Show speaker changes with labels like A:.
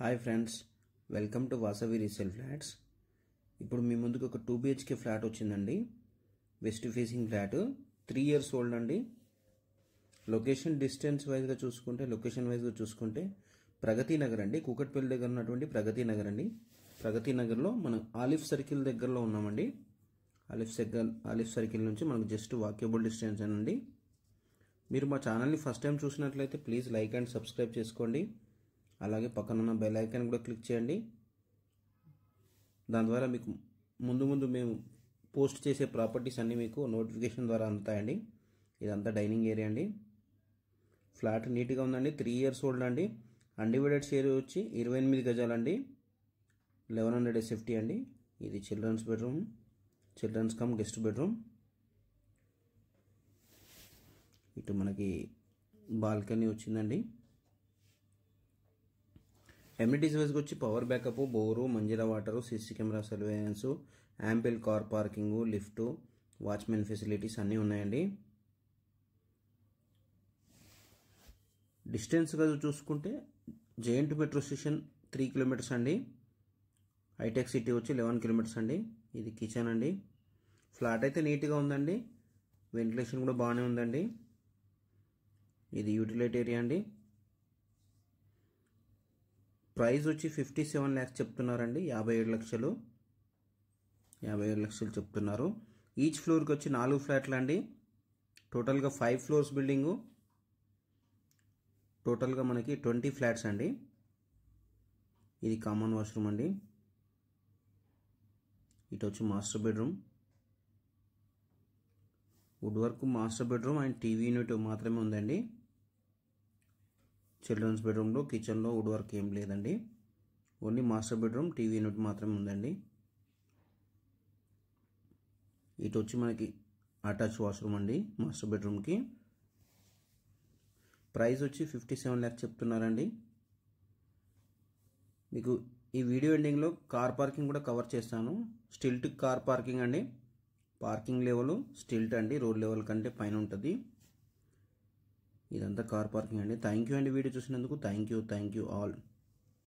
A: Hi friends, welcome to Vasavi resale flats. ఇప్పుడు మీ ముందుకు ఒక 2 BHK ఫ్లాట్ వచ్చిందండి. West facing flat, 3 years old అండి. లొకేషన్ లొకేషన్ వైజ్గా చూసుకుంటే ప్రగతి నగర్ అండి, కూకట్పల్లి దగ్గర ఉన్నటువంటి ప్రగతి నగర్ అండి. ప్రగతి నగర్లో మనం ఆలిఫ్ సర్కిల్ దగ్గరలో ఉన్నామండి. ఆలిఫ్ సర్కిల్ నుంచి మనకు జస్ట్ వాక్యబుల్ డిస్టెన్స్ అండి. మీరు మా ఛానల్ని ఫస్ట్ టైం చూసినట్లయితే ప్లీజ్ లైక్ అండ్ సబ్స్క్రైబ్ చేసుకోండి. అలాగే పక్కనున్న బెల్ ఐకాన్ కూడా క్లిక్ చేయండి. దాని ద్వారా మీకు ముందు మేము పోస్ట్ చేసే ప్రాపర్టీస్ అన్నీ మీకు నోటిఫికేషన్ ద్వారా అందుతాయండి. ఇదంతా డైనింగ్ ఏరియా అండి. ఫ్లాట్ నీట్గా ఉందండి. 3 years ఓల్డ్ అండి. అన్డివైడెడ్ షేర్ వచ్చి 28 గజాలండి. 1100 SFT అండి. ఇది children's bedroom, children's cum guest bedroom. ఇటు మనకి బాల్కనీ వచ్చిందండి. ఎమ్యూనిటీస్ వైజ్గా వచ్చి power backup, bore, Manjira water, CC camera surveillance, ample car parking, lift, watchman facilities అన్నీ ఉన్నాయండి. డిస్టెన్స్గా చూసుకుంటే జేఎన్టీ మెట్రో స్టేషన్ 3 kilometers అండి. హైటెక్ సిటీ వచ్చి 11 kilometers అండి. ఇది కిచెన్ అండి. ఫ్లాట్ అయితే నీట్గా ఉందండి. వెంటిలేషన్ కూడా బాగానే ఉందండి. ఇది యూటిలిటీ ఏరియా అండి. ప్రైస్ వచ్చి 57 lakhs చెప్తున్నారండి. 57 లక్షలు చెప్తున్నారు. ఈచ్ ఫ్లోర్కి వచ్చి 4 ఫ్లాట్లు అండి. టోటల్గా 5 floors బిల్డింగు. టోటల్గా మనకి 20 flats అండి. ఇది కామన్ వాష్రూమ్ అండి. ఇటు వచ్చి master bedroom. Wood work master bedroom and TV unit మాత్రమే ఉందండి. చిల్డ్రన్స్ బెడ్రూమ్లో కిచెన్లో వుడ్ వర్క్ ఏం లేదండి. Only master bedroom, TV unit మాత్రమే ఉందండి. ఇటు వచ్చి మనకి అటాచ్ వాష్రూమ్ అండి మాస్టర్ బెడ్రూమ్కి. ప్రైస్ వచ్చి 57 lakhs చెప్తున్నారండి. మీకు ఈ వీడియో ఎండింగ్లో కార్ పార్కింగ్ కూడా కవర్ చేస్తాను. స్టిల్ట్ కార్ పార్కింగ్ అండి. పార్కింగ్ లెవెల్ స్టిల్ట్ అండి, రోడ్ లెవెల్ కంటే పైన ఉంటుంది. ఇదంతా కార్ పార్కింగ్ అండి. థ్యాంక్ యూ అండి వీడియో చూసినందుకు. Thank you all.